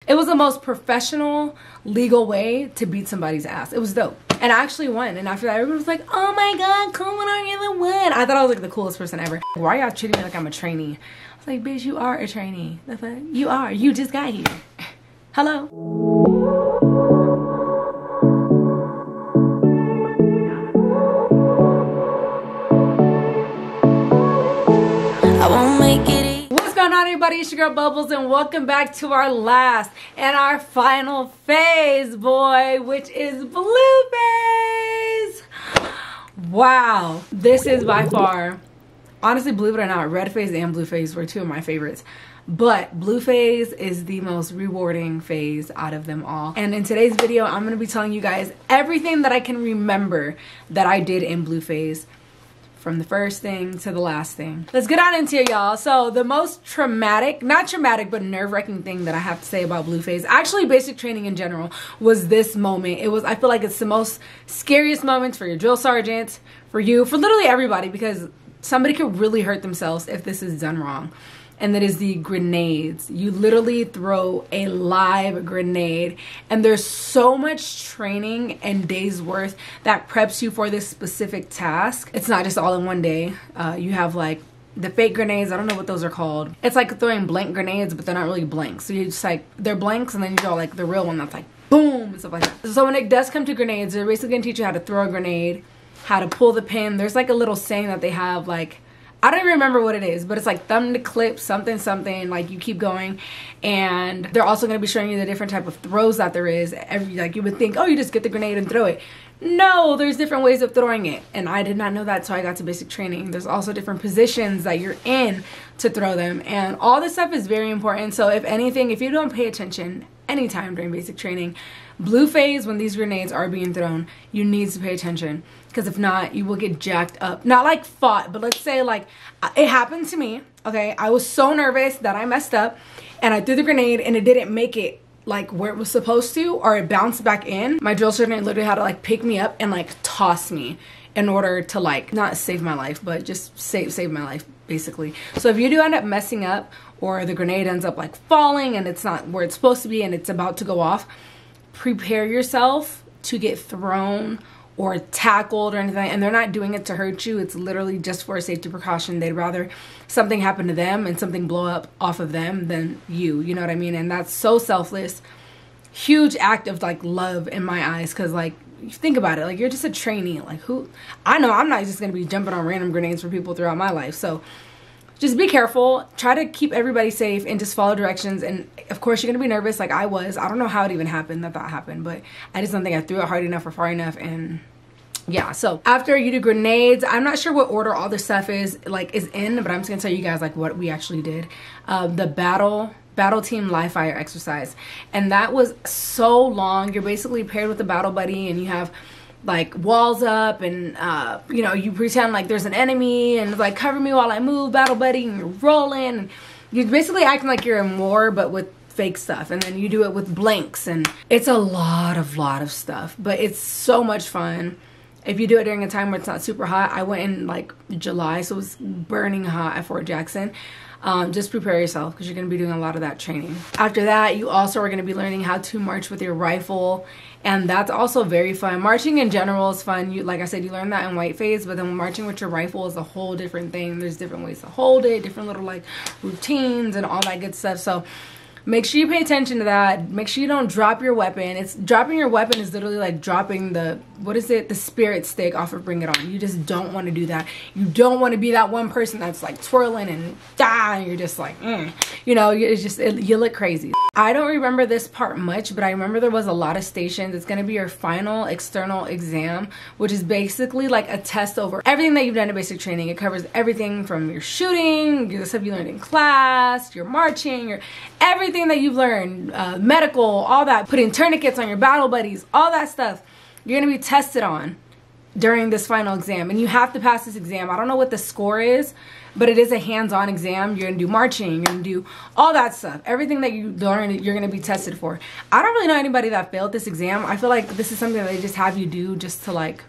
It was the most professional, legal way to beat somebody's ass. It was dope. And I actually won. And after that, everyone was like, oh my God, Coleman, are you the one? I thought I was like the coolest person ever. Why are y'all treating me like I'm a trainee? I was like, bitch, you are a trainee. The fuck? You are. You just got here. Hello. What's going on, everybody? It's your girl Bubbles, and welcome back to our last and our final phase, boy, which is blue phase. Wow, this is by far, honestly, believe it or not, red phase and blue phase were two of my favorites. But blue phase is the most rewarding phase out of them all. And in today's video, I'm going to be telling you guys everything that I can remember that I did in blue phase. From the first thing to the last thing. Let's get on into it, y'all. So the most traumatic, not traumatic, but nerve-wracking thing that I have to say about blue phase, actually basic training in general, was this moment. It was, I feel like it's the most scariest moments for your drill sergeants, for you, for literally everybody, because somebody could really hurt themselves if this is done wrong. And that is the grenades. You literally throw a live grenade, and there's so much training and days worth that preps you for this specific task. It's not just all in one day. You have like the fake grenades. I don't know what those are called. It's like throwing blank grenades, but they're not really blanks. So you just like, they're blanks, and then you draw like the real one that's like boom and stuff like that. So when it does come to grenades, they're basically gonna teach you how to throw a grenade, how to pull the pin. There's like a little saying that they have, like, I don't even remember what it is, but it's like thumb to clip, something, something, like you keep going. And they're also going to be showing you the different type of throws that there is. Like you would think, oh, you just get the grenade and throw it. No, there's different ways of throwing it. And I did not know that, so I got to basic training. There's also different positions that you're in to throw them. And all this stuff is very important. So if anything, if you don't pay attention anytime during basic training, blue phase, when these grenades are being thrown, you need to pay attention, because if not, you will get jacked up. Not like fought, but let's say like it happened to me. Okay, I was so nervous that I messed up and I threw the grenade and it didn't make it like where it was supposed to, or it bounced back in. My drill sergeant literally had to like pick me up and like toss me in order to like not save my life, but just save my life basically. So if you do end up messing up, or the grenade ends up like falling and it's not where it's supposed to be and it's about to go off, prepare yourself to get thrown or tackled or anything. And they're not doing it to hurt you. It's literally just for a safety precaution. They'd rather something happen to them and something blow up off of them than you. You know what I mean? And that's so selfless. Huge act of like love in my eyes. Because like, think about it. Like, you're just a trainee. Like, who? I know I'm not just going to be jumping on random grenades for people throughout my life. So just be careful, try to keep everybody safe, and just follow directions. And of course, you're gonna be nervous like I was. I don't know how it even happened that happened, but I just don't think I threw it hard enough or far enough. And yeah, so after you do grenades, I'm not sure what order all this stuff is in, but I'm just gonna tell you guys like what we actually did. The battle team live fire exercise, and that was so long. You're basically paired with a battle buddy, and you have like walls up, and you know, you pretend like there's an enemy and like cover me while I move, battle buddy, and you're rolling, and you're basically acting like you're in war but with fake stuff. And then you do it with blanks, and it's a lot of stuff, but it's so much fun if you do it during a time where it's not super hot. I went in like July, so it was burning hot at Fort Jackson. Just prepare yourself, because you're going to be doing a lot of that training. After that, you also are going to be learning how to march with your rifle, and that's also very fun. Marching in general is fun. You, like I said, you learn that in white phase, but then marching with your rifle is a whole different thing. There's different ways to hold it, different little like routines and all that good stuff. So make sure you pay attention to that. Make sure you don't drop your weapon. It's dropping your weapon is literally like dropping the, what is it? The spirit stick off of Bring It On. You just don't want to do that. You don't want to be that one person that's like twirling and and you're just like, you know, it's just, you look crazy. I don't remember this part much, but I remember there was a lot of stations. It's going to be your final external exam, which is basically like a test over everything that you've done in basic training. It covers everything from your shooting, the stuff you learned in class, your marching, your everything that you've learned, medical, all that, putting tourniquets on your battle buddies, all that stuff you're going to be tested on during this final exam, and you have to pass this exam. I don't know what the score is, but it is a hands-on exam. You're going to do marching, you're going to do all that stuff. Everything that you learn, you're going to be tested for. I don't really know anybody that failed this exam. I feel like this is something that they just have you do just to like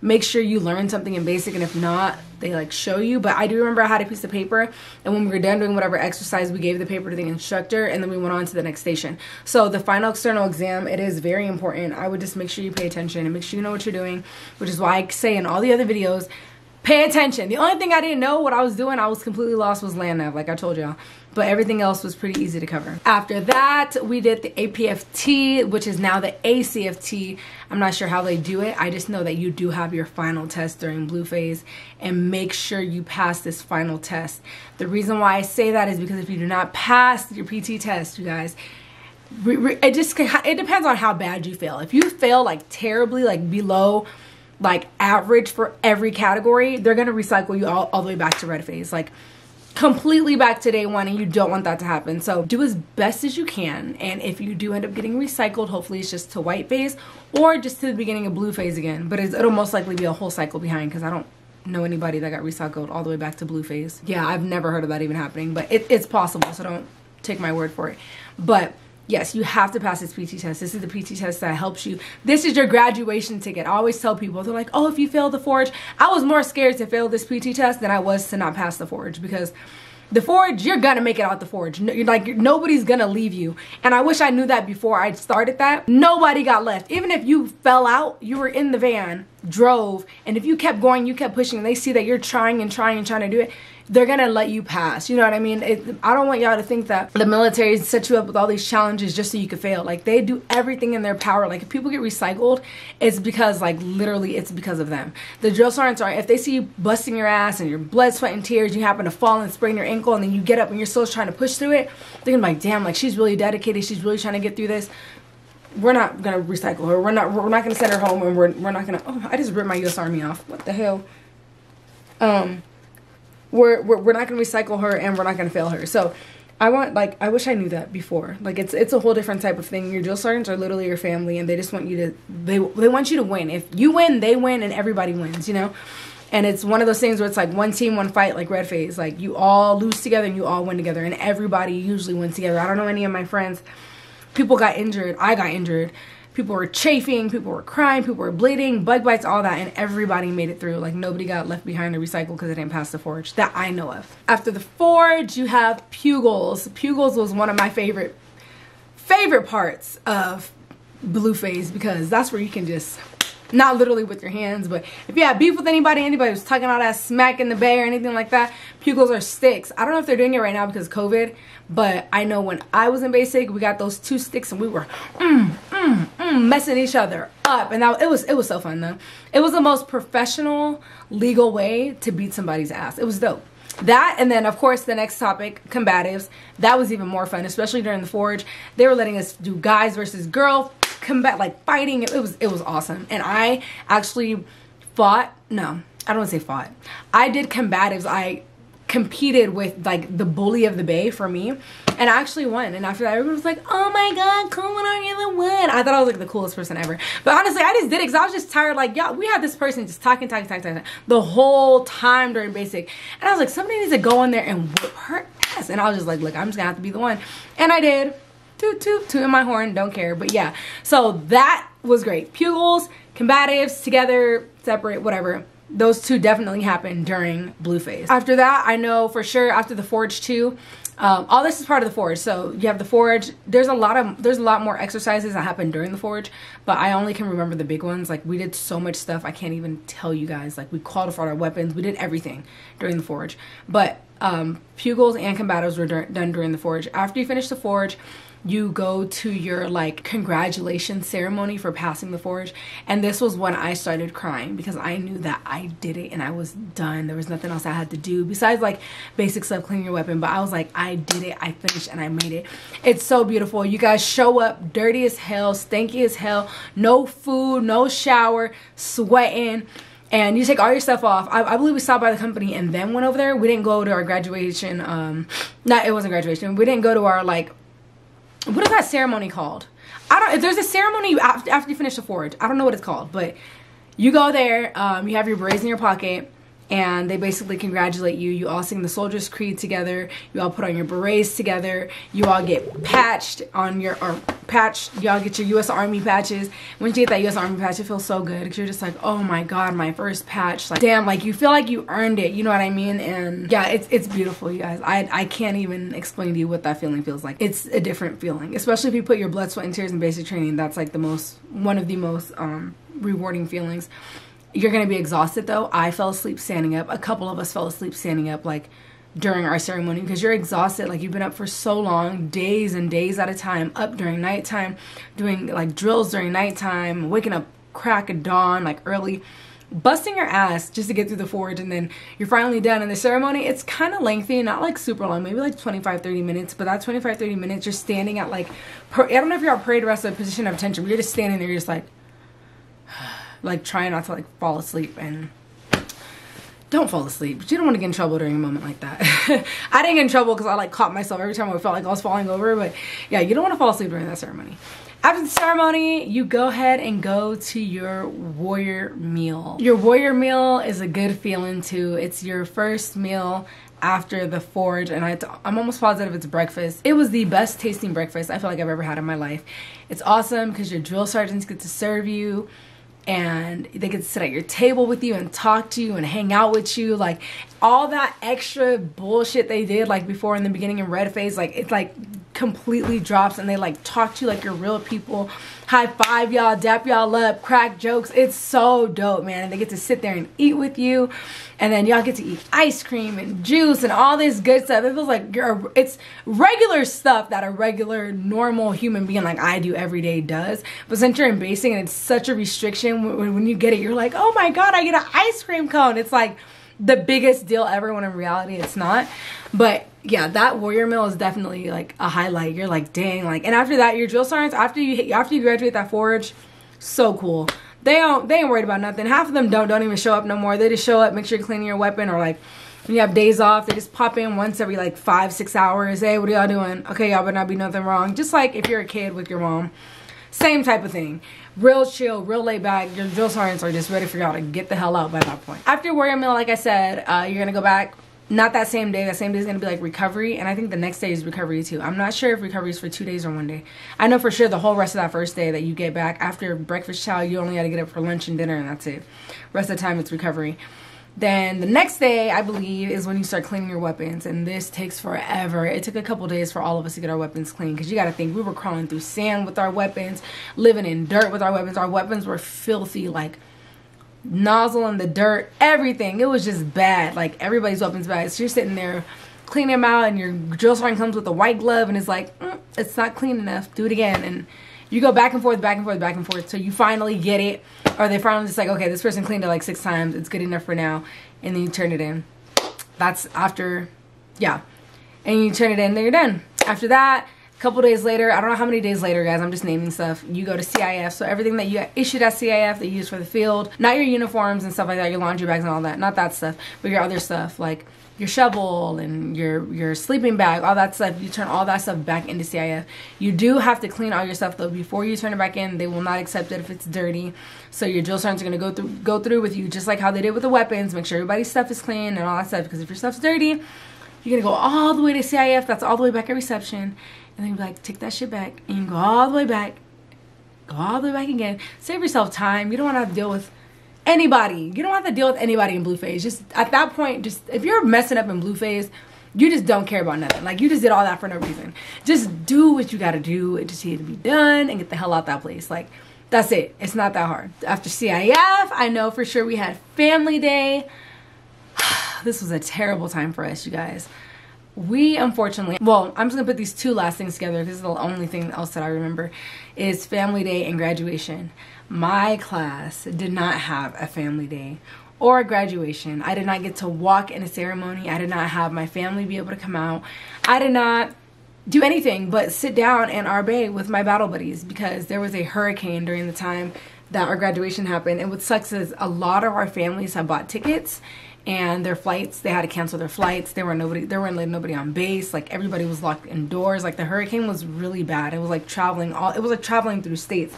make sure you learn something in basic, and if not, they like show you. But I do remember I had a piece of paper, and when we were done doing whatever exercise, we gave the paper to the instructor, and then we went on to the next station. So the final external exam, it is very important. I would just make sure you pay attention and make sure you know what you're doing, which is why I say in all the other videos, pay attention. The only thing I didn't know what I was doing, I was completely lost, was land nav, like I told y'all. But everything else was pretty easy to cover. After that, we did the APFT, which is now the ACFT. I'm not sure how they do it. I just know that you do have your final test during blue phase, and make sure you pass this final test. The reason why I say that is because if you do not pass your PT test, you guys, it depends on how bad you fail. If you fail like terribly, like below like average for every category, they're gonna recycle you all the way back to red phase, like completely back to day one, and you don't want that to happen. So do as best as you can, and if you do end up getting recycled, hopefully it's just to white phase or just to the beginning of blue phase again. But it'll most likely be a whole cycle behind, because I don't know anybody that got recycled all the way back to blue phase. Yeah, I've never heard of that even happening, but it's possible, so don't take my word for it. But yes, you have to pass this PT test. This is the PT test that helps you. This is your graduation ticket. I always tell people, they're like, oh, if you fail the forge. I was more scared to fail this PT test than I was to not pass the forge, because the forge, you're gonna make it out the forge. Like, nobody's gonna leave you. And I wish I knew that before I started that. Nobody got left. Even if you fell out, you were in the van, drove, and if you kept going, you kept pushing, and they see that you're trying to do it, they're gonna let you pass. You know what I mean? I don't want y'all to think that the military set you up with all these challenges just so you could fail. Like, they do everything in their power. Like, if people get recycled, it's because, like, literally it's because of them. The drill sergeants are, if they see you busting your ass and your blood, sweat, and tears, you happen to fall and sprain your ankle, and then you get up and you're still trying to push through it, they're gonna be like, damn, like, she's really dedicated, she's really trying to get through this. We're not gonna recycle her. We're not gonna send her home, and we're not gonna, oh, I just ripped my US Army off. What the hell? We're not gonna recycle her, and we're not gonna fail her. So I wish I knew that before. Like, it's a whole different type of thing. Your drill sergeants are literally your family, and they just want you to, they want you to win. If you win, they win, and everybody wins, you know? And it's one of those things where it's like one team, one fight, like red phase. Like, you all lose together and you all win together, and everybody usually wins together. I don't know any of my friends. People got injured. I got injured. People were chafing, people were crying, people were bleeding, bug bites, all that, and everybody made it through. Like, nobody got left behind to recycle because they didn't pass the forge, that I know of. After the forge, you have PUGILS. PUGILS was one of my favorite parts of blue phase, because that's where you can just, not literally with your hands, but if you have beef with anybody who's talking all that smack in the bay or anything like that, PUGILS are sticks. I don't know if they're doing it right now because of COVID, but I know when I was in basic, we got those 2 sticks and we were messing each other up, and it was so fun though. It was the most professional, legal way to beat somebody's ass. It was dope. That, and then of course the next topic, combatives. That was even more fun, especially during the forge. They were letting us do guys versus girls combat, like fighting. It was awesome. And I actually fought, no, I don't want to say fought, I did combatives. I competed with like the bully of the bay for me, and I actually won. And after that, everyone was like, oh my god, Commodore, you're the one. I thought I was like the coolest person ever, but honestly I just did it because I was just tired. Like, y'all, we had this person just talking the whole time during basic, and I was like, somebody needs to go in there and whip her ass. And I was just like, look, I'm just gonna have to be the one, and I did. Toot in my horn, don't care. But yeah, so that was great. PUGILS, combatives, together, separate, whatever. Those two definitely happened during blue phase. After that, I know for sure after the forge too, all this is part of the forge. So you have the forge. There's a lot more exercises that happen during the forge, but I only can remember the big ones. Like, we did so much stuff I can't even tell you guys. Like, we qualified our weapons, we did everything during the forge. But PUGILS and combatives were done during the forge. After you finish the forge, you go to your like congratulations ceremony for passing the forge, and this was when I started crying because I knew that I did it and I was done. There was nothing else I had to do besides like basic stuff, cleaning your weapon, but I was like, I did it, I finished, and I made it. It's so beautiful. You guys show up dirty as hell, stanky as hell, no food, no shower, sweating, and you take all your stuff off. I believe we stopped by the company and then went over there. We didn't go to our graduation, it wasn't graduation, we didn't go to our like, what is that ceremony called? There's a ceremony after you finish the forge. I don't know what it's called, but you go there, you have your berets in your pocket, and they basically congratulate you. You all sing the Soldier's Creed together. You all put on your berets together. You all get patched on your, or patch. Y'all get your U.S. Army patches. Once you get that U.S. Army patch, it feels so good because you're just like, oh my god, my first patch. Like, damn, like you feel like you earned it. You know what I mean? And yeah, it's beautiful, you guys. I can't even explain to you what that feeling feels like. It's a different feeling, especially if you put your blood, sweat, and tears in basic training. That's like one of the most rewarding feelings. You're gonna be exhausted though. I fell asleep standing up. A couple of us fell asleep standing up, like during our ceremony, because you're exhausted. Like you've been up for so long, days and days at a time, up during nighttime, doing like drills during nighttime, waking up crack of dawn, like early, busting your ass just to get through the forge, and then you're finally done. And the ceremony, it's kind of lengthy, not like super long, maybe like 25-30 minutes, but that 25-30 minutes you're standing at like, I don't know if you're at parade rest or position of attention, but you're just standing there, you're just like trying not to like fall asleep. And don't fall asleep, but you don't want to get in trouble during a moment like that. I didn't get in trouble because I like caught myself every time I felt like I was falling over, but yeah, you don't want to fall asleep during that ceremony. After the ceremony, you go ahead and go to your warrior meal. Your warrior meal is a good feeling too. It's your first meal after the forge, and I'm almost positive it's breakfast. It was the best tasting breakfast I feel like I've ever had in my life. It's awesome because your drill sergeants get to serve you, and they get to sit at your table with you and talk to you and hang out with you. Like all that extra bullshit they did like before in the beginning in red phase, like it's like completely drops, and they like talk to you like you're real people, high five y'all, dap y'all up, crack jokes. It's so dope, man. And they get to sit there and eat with you, and then y'all get to eat ice cream and juice and all this good stuff. It feels like it's regular stuff that a regular normal human being like I do every day does, but since you're in basic and it's such a restriction, when you get it, you're like, oh my god, I get an ice cream cone. It's like the biggest deal ever, when in reality it's not. But yeah, that warrior meal is definitely like a highlight. You're like, dang, like, and after that, your drill sergeants, after you graduate that forge, so cool. They ain't worried about nothing. Half of them don't even show up no more. They just show up, make sure you're cleaning your weapon, or like when you have days off, they just pop in once every like 5-6 hours. Hey, what are y'all doing? Okay, y'all better not be nothing wrong. Just like if you're a kid with your mom, same type of thing. Real chill, real laid back. Your drill sergeants are just ready for y'all to get the hell out by that point. After your warrior meal, like I said, you're gonna go back. Not that same day. That same day is going to be like recovery. And I think the next day is recovery too. I'm not sure if recovery is for 2 days or 1 day. I know for sure the whole rest of that first day that you get back after breakfast chow, you only got to get up for lunch and dinner, and that's it. Rest of the time it's recovery. Then the next day, I believe, is when you start cleaning your weapons. And this takes forever. It took a couple days for all of us to get our weapons clean. Because you got to think, we were crawling through sand with our weapons, living in dirt with our weapons. Our weapons were filthy, like nozzle in the dirt, everything. It was just bad. Like everybody's weapons bad. So you're sitting there cleaning them out, and your drill sergeant comes with a white glove and is like, it's not clean enough, do it again. And you go back and forth, back and forth, back and forth, so you finally get it, or they finally just like, okay, this person cleaned it like 6 times, it's good enough for now, and then you turn it in. That's after, yeah, and you turn it in, then you're done. After that, couple days later, I don't know how many days later, guys, I'm just naming stuff, you go to CIF. So everything that you issued at CIF that you use for the field, not your uniforms and stuff like that, your laundry bags and all that, not that stuff, but your other stuff, like your shovel and your sleeping bag, all that stuff, you turn all that stuff back into CIF. You do have to clean all your stuff though before you turn it back in. They will not accept it if it's dirty. So your drill sergeants are going to go through with you just like how they did with the weapons, make sure everybody's stuff is clean and all that stuff, because if your stuff's dirty, you're going to go all the way to CIF, that's all the way back at reception. And then you be like, take that shit back, and you go all the way back, again. Save yourself time. You don't want to have to deal with anybody. You don't have to deal with anybody in blue phase. Just at that point, just if you're messing up in blue phase, you just don't care about nothing. Like you just did all that for no reason. Just do what you got to do. It just needs to be done and get the hell out that place. Like that's it. It's not that hard. After CIF, I know for sure we had family day. This was a terrible time for us, you guys. We unfortunately, well, I'm just gonna put these 2 last things together because this is the only thing else that I remember is family day and graduation. My class did not have a family day or a graduation. I did not get to walk in a ceremony. I did not have my family be able to come out. I did not do anything but sit down in our bay with my battle buddies because there was a hurricane during the time that our graduation happened. And what sucks is a lot of our families have bought tickets, and their flights, they had to cancel their flights. They weren't letting nobody on base. Like everybody was locked indoors. Like the hurricane was really bad. It was like traveling through states.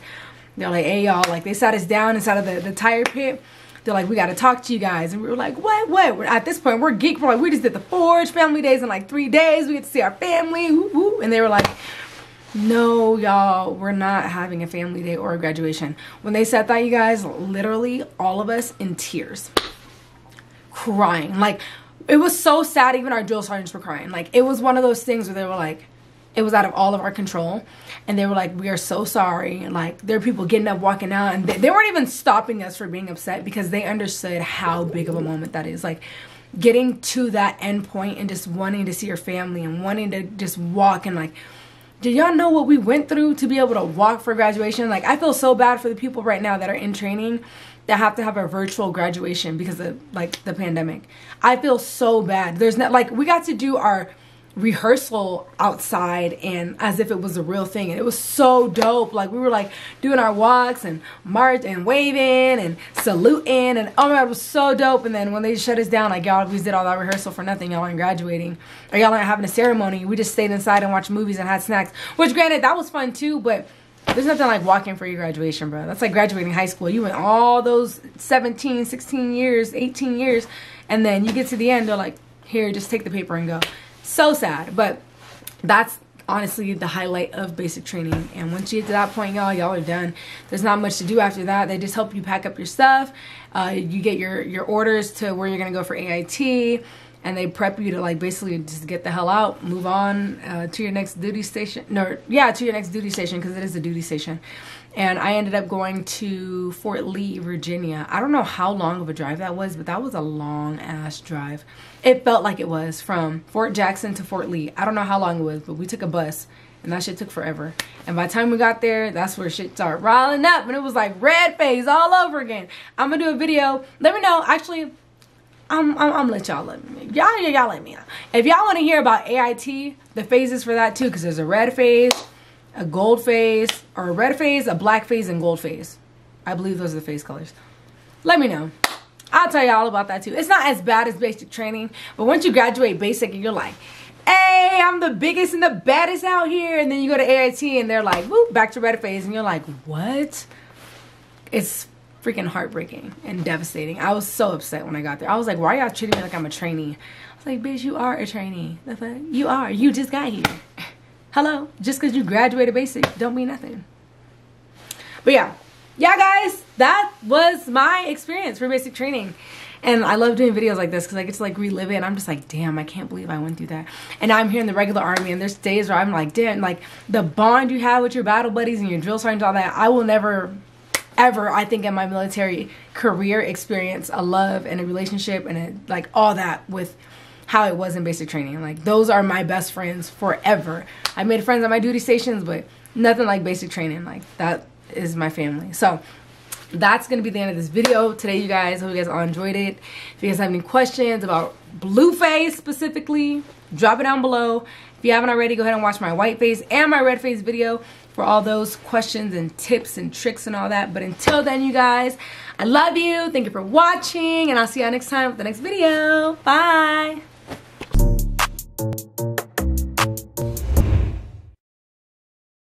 They're like, hey y'all, like they sat us down inside of the tire pit. They're like, we got to talk to you guys. And we were like, what? At this point, we're geeked. We're like, we just did the Forge family days in like 3 days. We get to see our family. Woo, woo. And they were like, No, y'all, we're not having a family day or a graduation. When they said that, you guys, literally all of us in tears, crying. Like, it was so sad. Even our drill sergeants were crying. Like, it was one of those things where they were like, it was out of all of our control, and they were like, we are so sorry. And like, there are people getting up, walking out, and they weren't even stopping us for being upset, because they understood how big of a moment that is. Like, getting to that end point and just wanting to see your family and wanting to just walk, and like, do y'all know what we went through to be able to walk for graduation? Like, I feel so bad for the people right now that are in training that have to have a virtual graduation because of like the pandemic. I feel so bad. There's not, like, we got to do our rehearsal outside and as if it was a real thing, and it was so dope. Like, we were like doing our walks and march and waving and saluting, and oh my god, it was so dope. And then when they shut us down, like, y'all, we did all that rehearsal for nothing. Y'all aren't graduating, or y'all aren't having a ceremony. We just stayed inside and watched movies and had snacks, which granted, that was fun too, but there's nothing like walking for your graduation, bro. That's like graduating high school. You went all those 17, 16 years, 18 years, and then you get to the end, they're like, here, just take the paper and go. So sad. But that's honestly the highlight of basic training. And once you get to that point, y'all are done. There's not much to do after that. They just help you pack up your stuff. You get your orders to where you're gonna go for AIT, and they prep you to like basically just get the hell out, move on to your next duty station. No, yeah, to your next duty station, because it is a duty station. And I ended up going to Fort Lee, Virginia. I don't know how long of a drive that was, but that was a long ass drive. It felt like it was from Fort Jackson to Fort Lee. I don't know how long it was, but we took a bus, and that shit took forever. And by the time we got there, that's where shit started riling up, and it was like red phase all over again. I'm gonna do a video. Let me know. Actually, I'm let y'all let me. Y'all let me know if y'all want to hear about AIT, the phases for that too, because there's a red phase, a gold phase, or a red phase, a black phase, and gold phase. I believe those are the phase colors. Let me know. I'll tell you all about that too. It's not as bad as basic training, but once you graduate basic and you're like, hey, I'm the biggest and the baddest out here, and then you go to AIT and they're like, whoop, back to red phase, and you're like, what? It's freaking heartbreaking and devastating. I was so upset when I got there. I was like, why are y'all treating me like I'm a trainee? I was like, bitch, you are a trainee. The fuck? You are. You just got here. Hello? Just because you graduated basic don't mean nothing. But yeah, guys, that was my experience for basic training. And I love doing videos like this because I get to like relive it, and I'm just like, damn, I can't believe I went through that. And now I'm here in the regular army, and there's days where I'm like, damn, like the bond you have with your battle buddies and your drill sergeants, all that, I will never ever, I think, in my military career experience a love and a relationship and like all that with how it was in basic training. Like, those are my best friends forever. I made friends at my duty stations, but nothing like basic training. Like, that is my family. So that's gonna be the end of this video today, you guys. Hope you guys all enjoyed it. If you guys have any questions about blue phase specifically, drop it down below. If you haven't already, go ahead and watch my white phase and my red phase video for all those questions and tips and tricks and all that. But until then, you guys, I love you. Thank you for watching, and I'll see y'all next time with the next video. Bye.